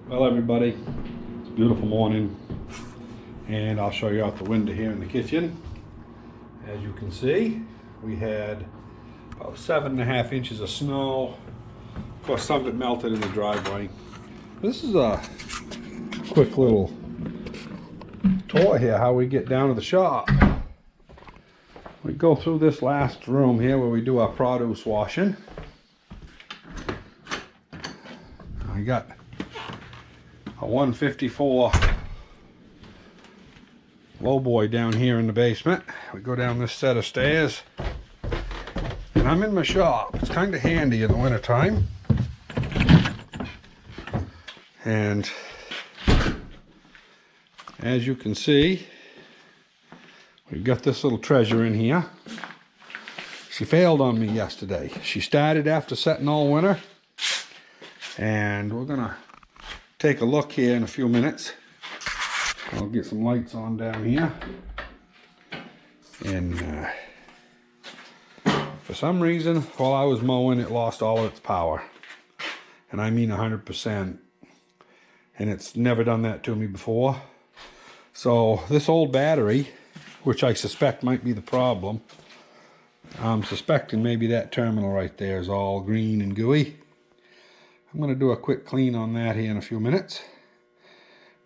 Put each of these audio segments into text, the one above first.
Well, everybody, it's a beautiful morning, and I'll show you out the window here in the kitchen. As you can see, we had about 7.5 inches of snow. Of course, some of it melted in the driveway. This is a quick little tour here, how we get down to the shop. We go through this last room here where we do our produce washing. I got a 154 lowboy down here in the basement. We go down this set of stairs and I'm in my shop. It's kind of handy in the wintertime. And as you can see, we've got this little treasure in here. She failed on me yesterday. She started after setting all winter, and we're gonna take a look here in a few minutes. I'll get some lights on down here. And for some reason, while I was mowing, it lost all of its power. And I mean 100%. And it's never done that to me before. So this old battery, which I suspect might be the problem, I'm suspecting maybe that terminal right there is all green and gooey. I'm going to do a quick clean on that here in a few minutes.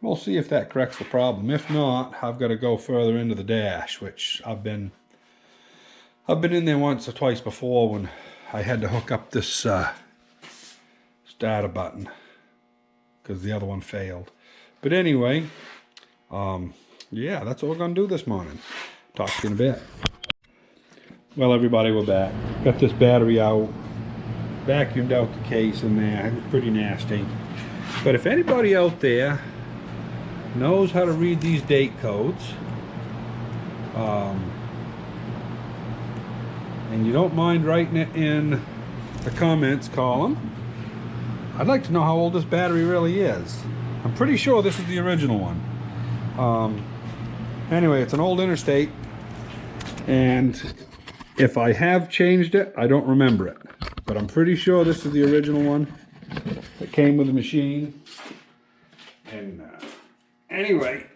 We'll see if that corrects the problem. If not, I've got to go further into the dash, which I've been in there once or twice before when I had to hook up this starter button because the other one failed. But anyway, yeah, that's what we're going to do this morning. Talk to you in a bit. Well, everybody, we're back. Got this battery out. Vacuumed out the case in there. It's pretty nasty. But if anybody out there knows how to read these date codes, and you don't mind writing it in the comments column, I'd like to know how old this battery really is. I'm pretty sure this is the original one. Anyway, it's an old Interstate, and if I have changed it, I don't remember it. But I'm pretty sure this is the original one that came with the machine. And anyway,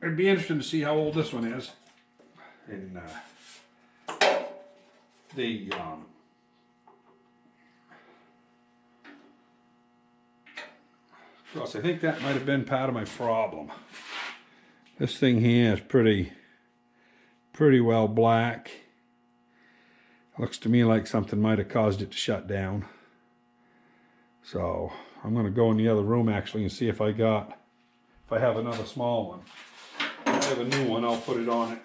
it'd be interesting to see how old this one is. And of course, I think that might have been part of my problem. This thing here is pretty well black. Looks to me like something might have caused it to shut down. So I'm going to go in the other room actually and see if I have another small one. If I have a new one, I'll put it on it.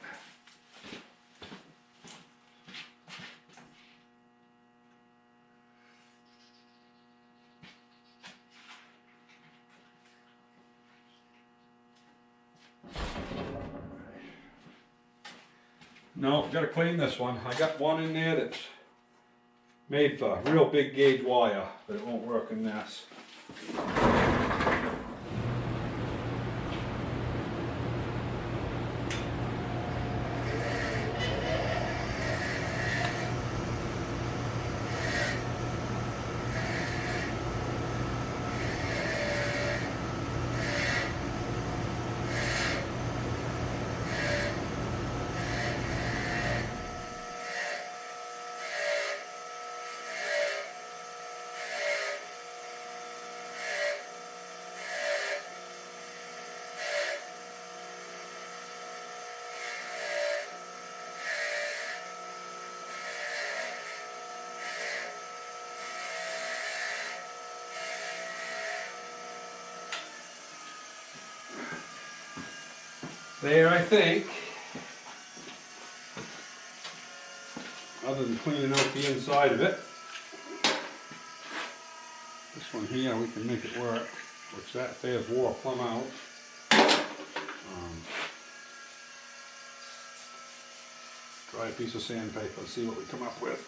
No, got to clean this one. I got one in there that's made for real big gauge wire, but it won't work in this. There, I think, other than cleaning out the inside of it. This one here, we can make it work, which that there's wore plumb out. Try a piece of sandpaper and see what we come up with.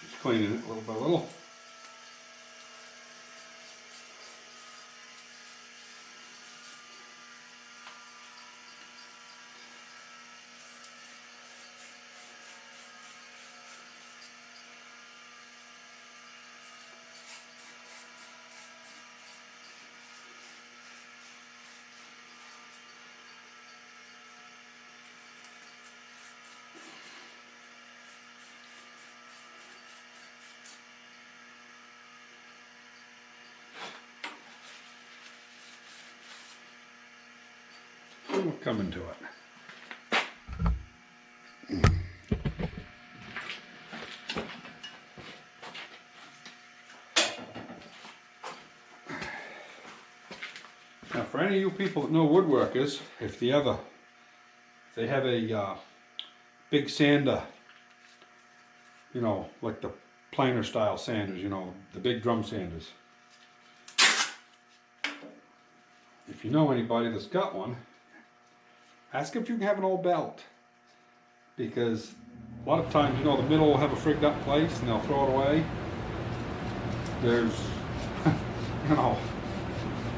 Just cleaning it little by little. we're coming to it. Now, for any of you people that know woodworkers, if they have a big sander, you know, like the planer style sanders, you know, the big drum sanders. If you know anybody that's got one, ask if you can have an old belt. Because a lot of times, you know, the middle will have a frigged up place and they'll throw it away. There's, you know,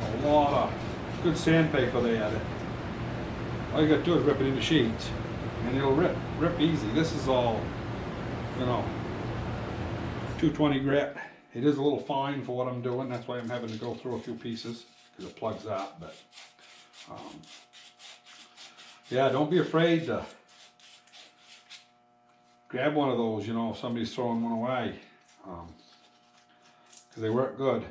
a lot of good sandpaper they added. All you gotta do is rip it into sheets and it'll rip easy. This is all, you know, 220 grit. It is a little fine for what I'm doing. That's why I'm having to go through a few pieces because it plugs up. But yeah, don't be afraid to grab one of those, you know, if somebody's throwing one away, because they work good.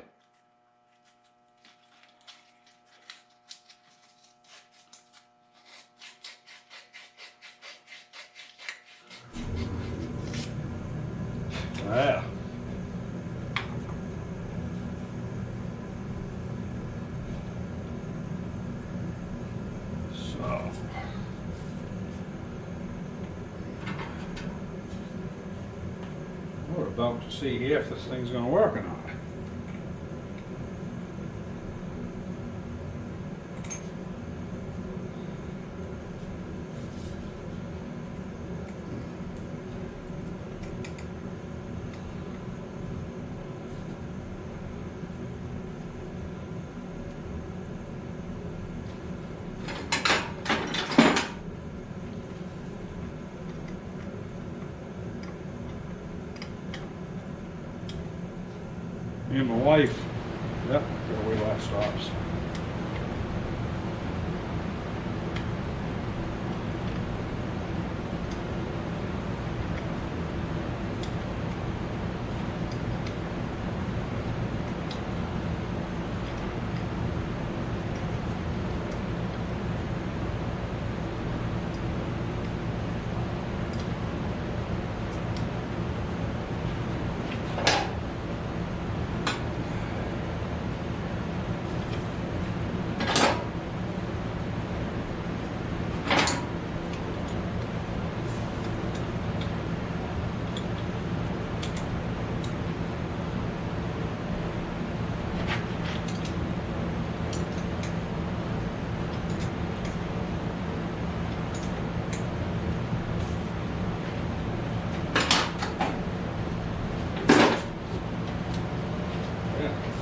Yeah. So. We're about to see here if this thing's going to work or not. Me and my wife, yep, got away last stops.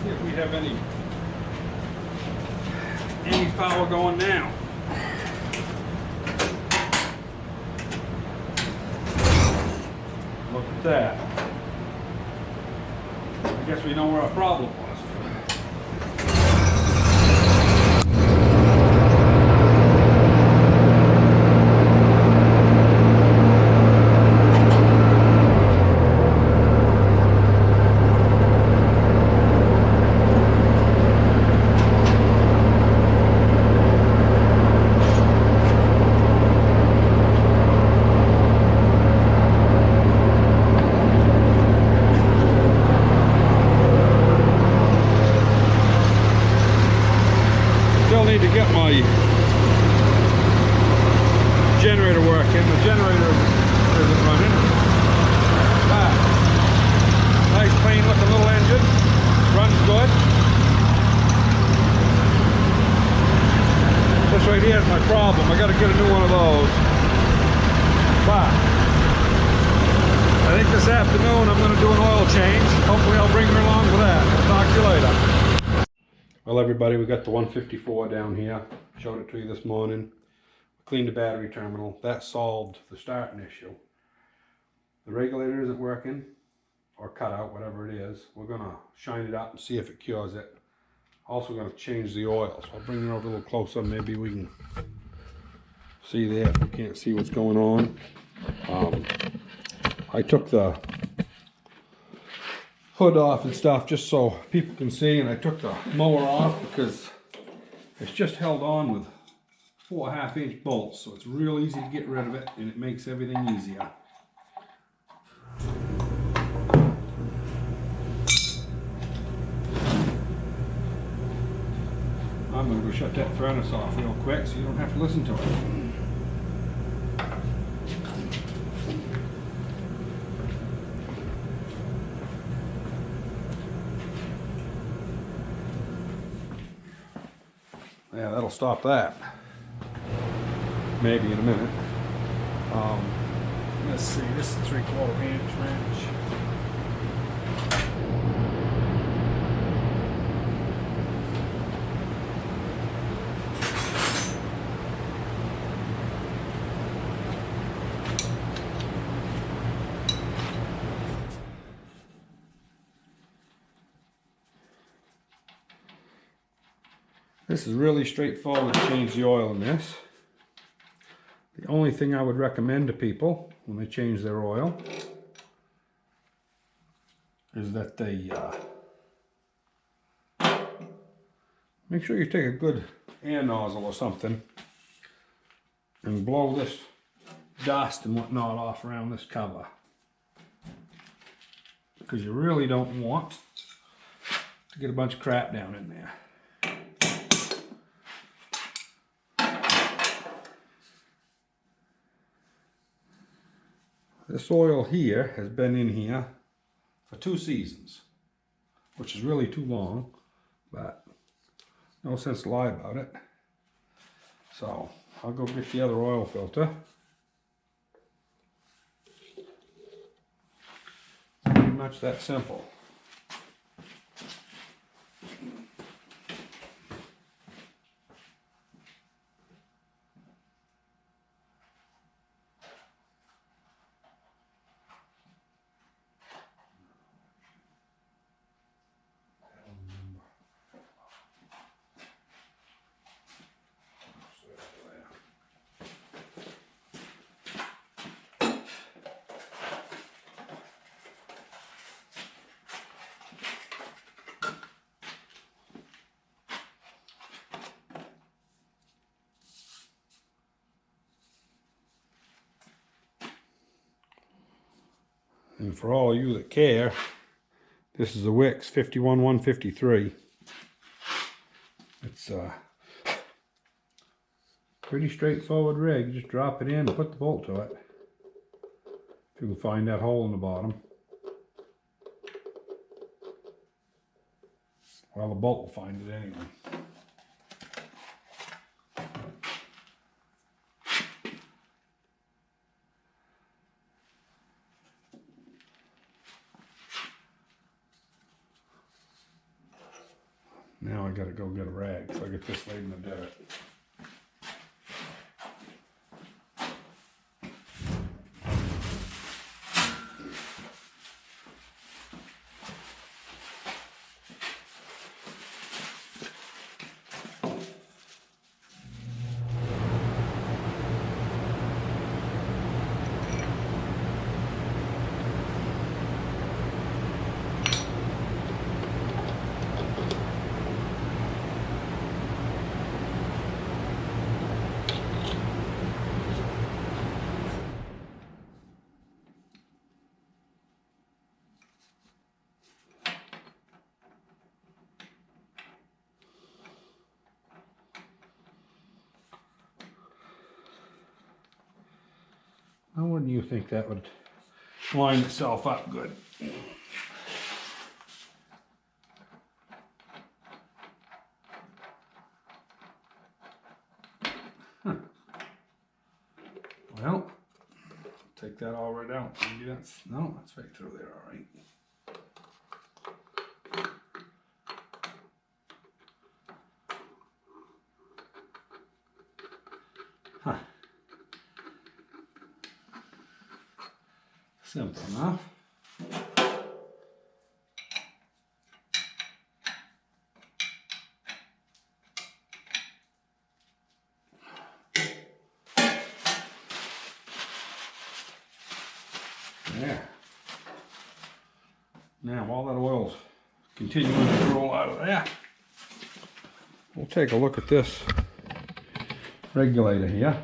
See if we have any power going now. Look at that. I guess we know where our problem was. Need to get my generator working. The generator isn't running. Nice clean looking little engine. Runs good. This right here is my problem. I got to get a new one of those. But I think this afternoon I'm going to do an oil change. Hopefully I'll bring her along for that. I'll talk to you later. Well, everybody, we got the 154 down here. Showed it to you this morning. Cleaned the battery terminal. That solved the starting issue. The regulator isn't working, or cut out, whatever it is. We're going to shine it up and see if it cures it. Also going to change the oil. So I'll bring it over a little closer. Maybe we can see there if we can't see what's going on. I took the hood off and stuff just so people can see, and I took the mower off because it's just held on with 4.5-inch bolts, so it's real easy to get rid of it, and it makes everything easier. I'm going to go shut that furnace off real quick so you don't have to listen to it. Yeah, that'll stop that. Maybe in a minute. Let's see, this is a 3/4 inch wrench. This is really straightforward to change the oil in this. The only thing I would recommend to people when they change their oil is that they make sure you take a good air nozzle or something and blow this dust and whatnot off around this cover, because you really don't want to get a bunch of crap down in there. This oil here has been in here for 2 seasons, which is really too long, but no sense to lie about it. So I'll go get the other oil filter. Pretty much that simple. And for all of you that care, this is a Wix 51153. It's a pretty straightforward rig. You just drop it in and put the bolt to it. If you can find that hole in the bottom. Well, the bolt will find it anyway. Now I gotta go get a rag, so I get this laid in the dirt. Now, wouldn't you think that would line itself up good? Huh. Well, take that all right out. Maybe that's, no, that's right through there, all right. Huh. Simple enough. There. Now, while that oil's continuing to roll out of there, we'll take a look at this regulator here.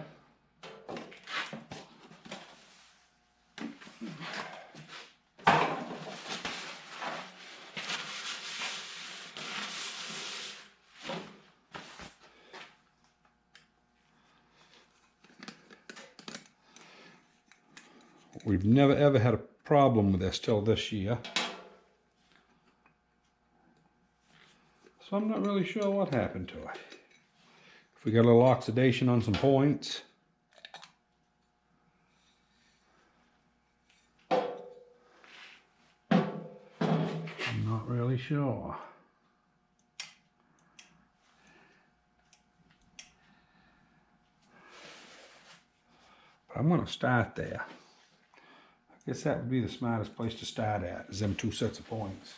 We've never ever had a problem with this till this year. So I'm not really sure what happened to it. If we got a little oxidation on some points. I'm not really sure. But I'm going to start there. I guess that would be the smartest place to start at, is them 2 sets of points.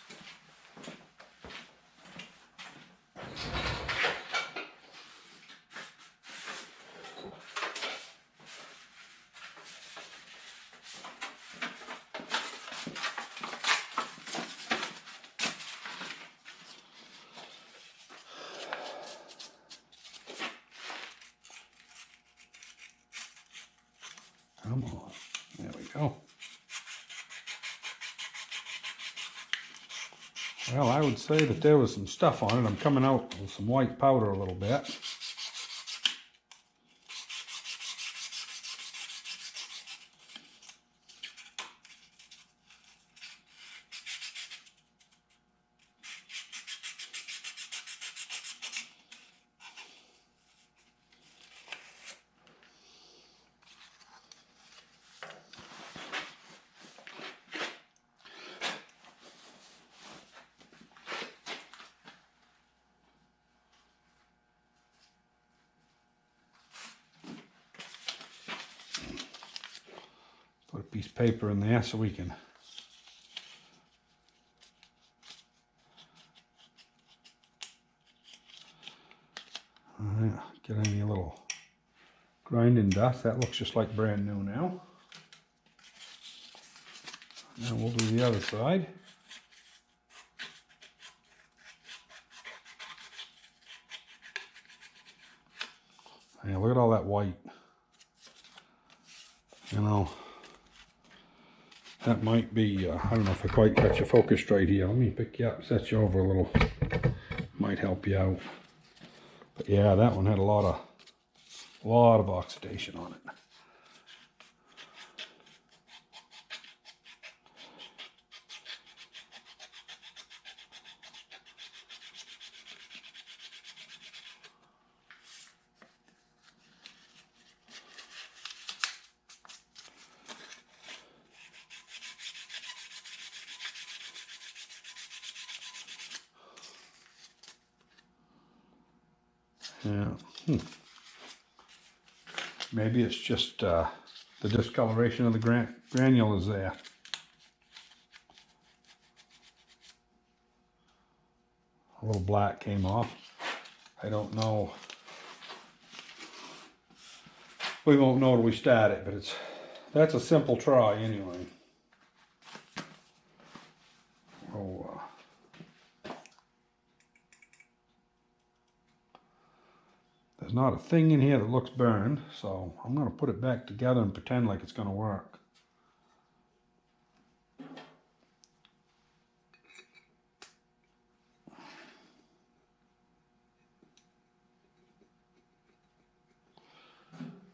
Come on, there we go. Well, I would say that there was some stuff on it. I'm coming out with some white powder a little bit. Put a piece of paper in there so we can get any little grinding dust. That looks just like brand new now. Now we'll do the other side. Yeah, look at all that white. You know, that might be, I don't know if I quite got your focus right here. Let me pick you up, set you over a little. Might help you out. But yeah, that one had a lot of oxidation on it. Yeah. Maybe it's just the discoloration of the granules there. A little black came off. I don't know. We won't know till we start it, but that's a simple try anyway. Oh. There's not a thing in here that looks burned, so I'm going to put it back together and pretend like it's going to work.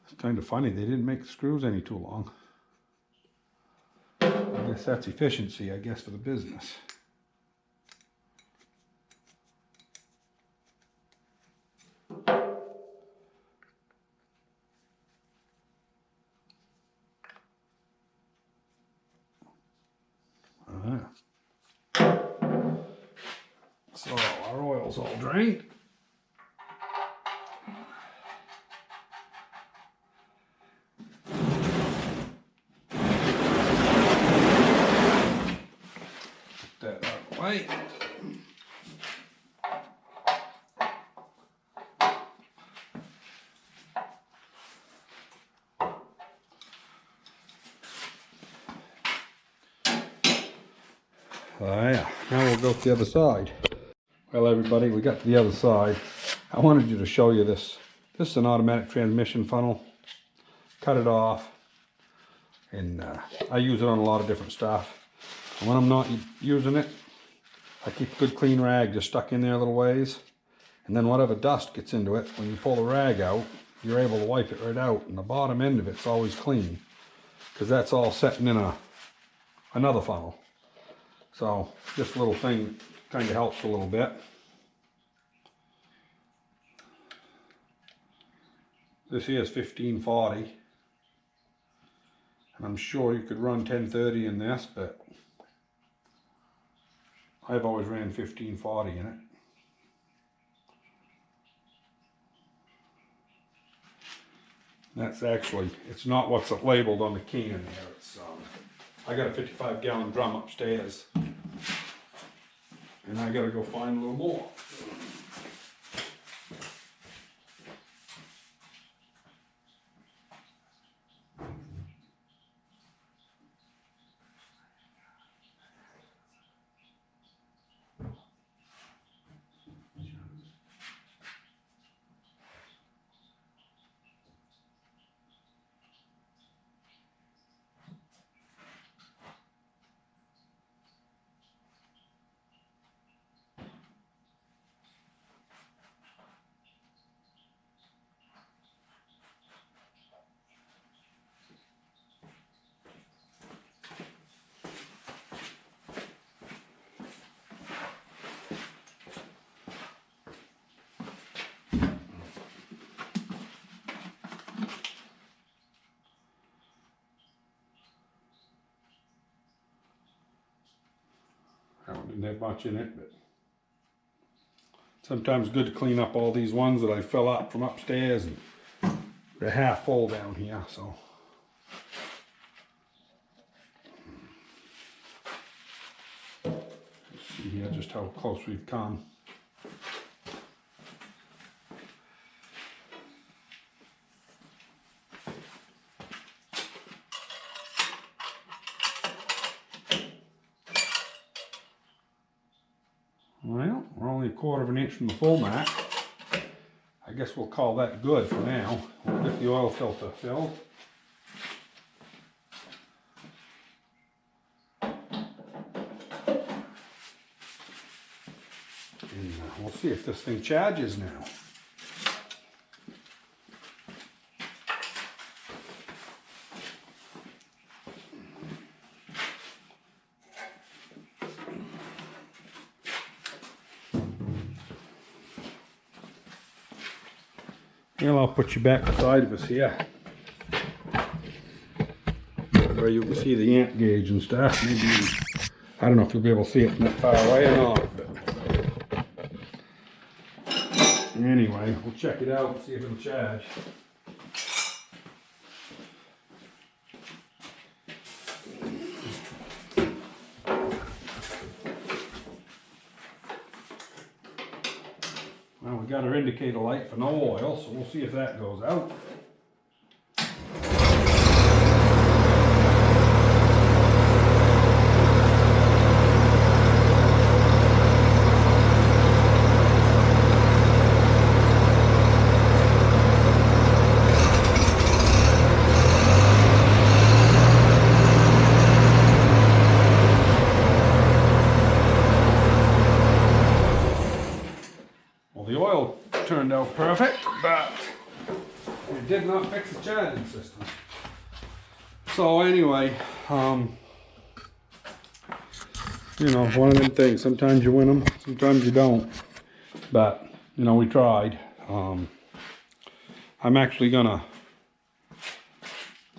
It's kind of funny, they didn't make the screws any too long. I guess that's efficiency, I guess, for the business. So our oil's all drained. Put that out of the way. Yeah, now we'll go to the other side. Well, everybody, we got to the other side. I wanted you to show you this This is an automatic transmission funnel. Cut it off, and I use it on a lot of different stuff. And when I'm not using it, I keep a good clean rag just stuck in there a little ways, and then whatever dust gets into it, when you pull the rag out, you're able to wipe it right out, and the bottom end of it's always clean, because that's all setting in another funnel. So this little thing kind of helps a little bit. This here is 1540, and I'm sure you could run 1030 in this, but I've always ran 1540 in it. That's actually, it's not what's labeled on the can there. It's I got a 55-gallon drum upstairs, and I gotta go find a little more. That one didn't have much in it, but sometimes good to clean up all these ones that I fill up from upstairs, and they're half full down here, so. Let's see here just how close we've come. Well, we're only 1/4 of an inch from the full mark. I guess we'll call that good for now. We'll get the oil filter filled. And we'll see if this thing charges now. Well, I'll put you back beside of us here, where you can see the amp gauge and stuff. Maybe I don't know if you'll be able to see it from that far away or not, but anyway, we'll check it out and see if it'll charge. Well, we got our indicator light for no oil, so we'll see if that goes out. The oil turned out perfect, but it did not fix the charging system. So anyway, you know, one of them things. Sometimes you win them, sometimes you don't. But, you know, we tried. I'm actually gonna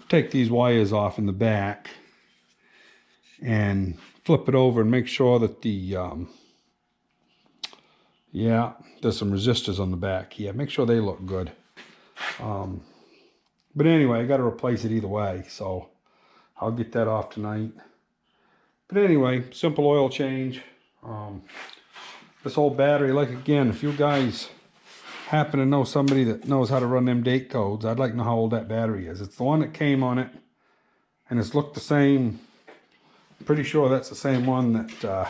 take these wires off in the back and flip it over and make sure that the yeah, there's some resistors on the back here. Make sure they look good. But anyway, I got to replace it either way, so I'll get that off tonight. But anyway, simple oil change. This old battery, like again, if you guys happen to know somebody that knows how to run them date codes, I'd like to know how old that battery is. It's the one that came on it, and it's looked the same. I'm pretty sure that's the same one that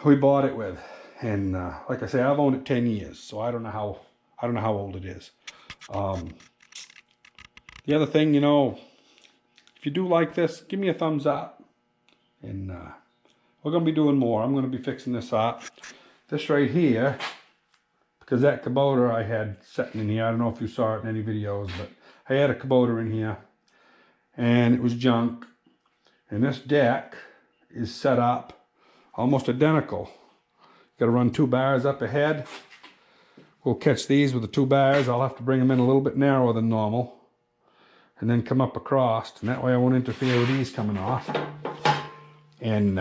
we bought it with. And like I say, I've owned it 10 years, so I don't know I don't know how old it is. The other thing, you know, if you do like this, give me a thumbs up. And we're going to be doing more. I'm going to be fixing this up. This right here, because that Kubota I had sitting in here, I don't know if you saw it in any videos, but I had a Kubota in here, and it was junk. And this deck is set up almost identical. Got to run 2 bars up ahead. We'll catch these with the 2 bars. I'll have to bring them in a little bit narrower than normal, and then come up across, and that way I won't interfere with these coming off. And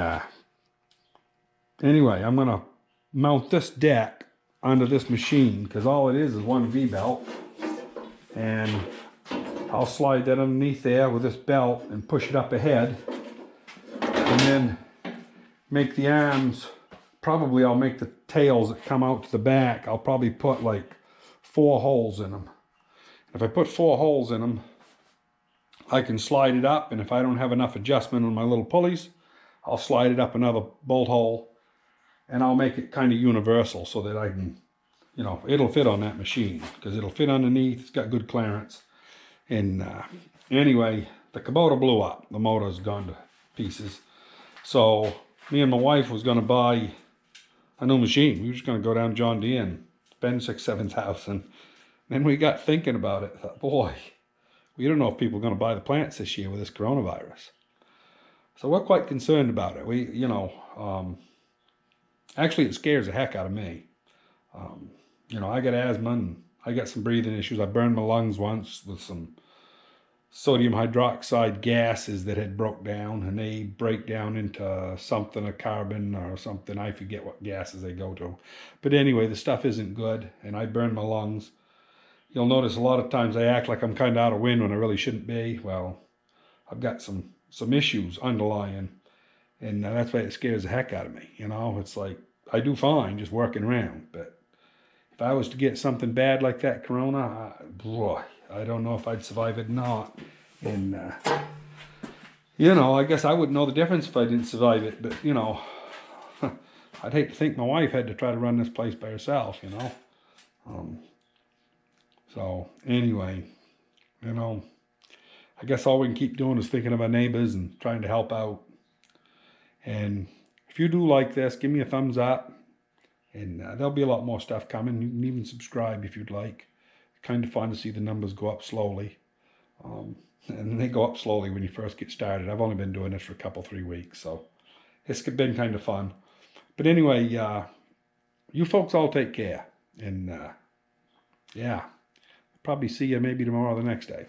anyway, I'm going to mount this deck onto this machine, because all it is one V-belt, and I'll slide that underneath there with this belt and push it up ahead, and then make the arms. Probably I'll make the tails that come out to the back, I'll probably put like 4 holes in them. If I put 4 holes in them, I can slide it up, and if I don't have enough adjustment on my little pulleys, I'll slide it up another bolt hole, and I'll make it kind of universal so that I can, you know, it'll fit on that machine, because it'll fit underneath. It's got good clearance. And anyway, the Kubota blew up. The motor's gone to pieces. So me and my wife was going to buy a new machine. We were just going to go down John Deere and spend $6,000-7,000. Then we got thinking about it. Thought, boy, we don't know if people are going to buy the plants this year with this coronavirus. So we're quite concerned about it. We, you know, actually it scares the heck out of me. You know, I got asthma and I got some breathing issues. I burned my lungs once with some sodium hydroxide gases that had broke down, and they break down into something, a carbon or something. I forget what gases they go to. But anyway, the stuff isn't good, and I burned my lungs. You'll notice a lot of times I act like I'm kind of out of wind when I really shouldn't be. Well, I've got some issues underlying, and that's why it scares the heck out of me. You know, it's like I do fine just working around, but if I was to get something bad like that corona, boy, I don't know if I'd survive it or not. And you know, I guess I wouldn't know the difference if I didn't survive it, but you know, I'd hate to think my wife had to try to run this place by herself, you know. So anyway, you know, I guess all we can keep doing is thinking of our neighbors and trying to help out. And if you do like this, give me a thumbs up, and there'll be a lot more stuff coming. You can even subscribe if you'd like. Kind of fun to see the numbers go up slowly. And they go up slowly when you first get started. I've only been doing this for a couple, 3 weeks, so it's been kind of fun. But anyway, you folks all take care. And yeah, probably see you maybe tomorrow or the next day.